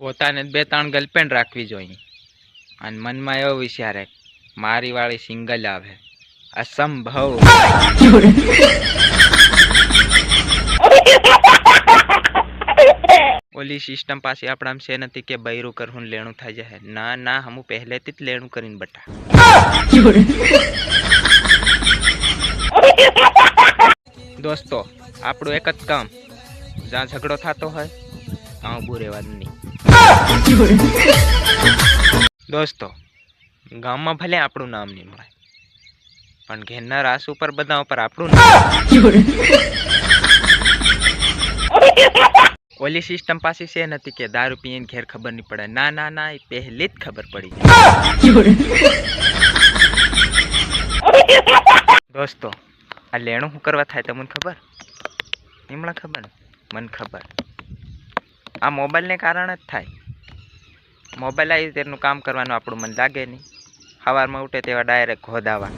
પોતાને બે ત્રણ ગર્લફ્રેન્ડ રાખવી જોઈએ અને મનમાં એવો વિચાર હે મારી વાળી સિંગલ આવે અસંભવ. ઓલી સિસ્ટમ પાસે આપણામ છે નથી કે બૈરું કરવું લેણું થઈ જાય. ના ના હમું પહેલેથી જ લેણું કરીને બટા. દોસ્તો આપણું એક જ કામ, જ્યાં ઝઘડો થતો હોય ત્યાં ઊભું રહેવાનું નહીં. દોસ્તો ગામમાં ભલે આપણું નામ નહીં મળે પણ ઘેરના રાસ ઉપર બધા ઉપર આપણું નામ. ઓલી સિસ્ટમ પાસે છે નથી કે દારૂ પીને ઘેર ખબર નહીં પડે. ના ના ના એ પહેલી જ ખબર પડી જાય. દોસ્તો આ લેણું શું કરવા થાય તમને ખબર? એમણે ખબર મને ખબર. આ મોબાઈલને કારણે જ થાય. મોબાઈલ આવી તેનું કામ કરવાનું આપણું મન લાગે નહીં. સવારમાં ઉઠે તેવા ડાયરેક્ટ ખોદાવા.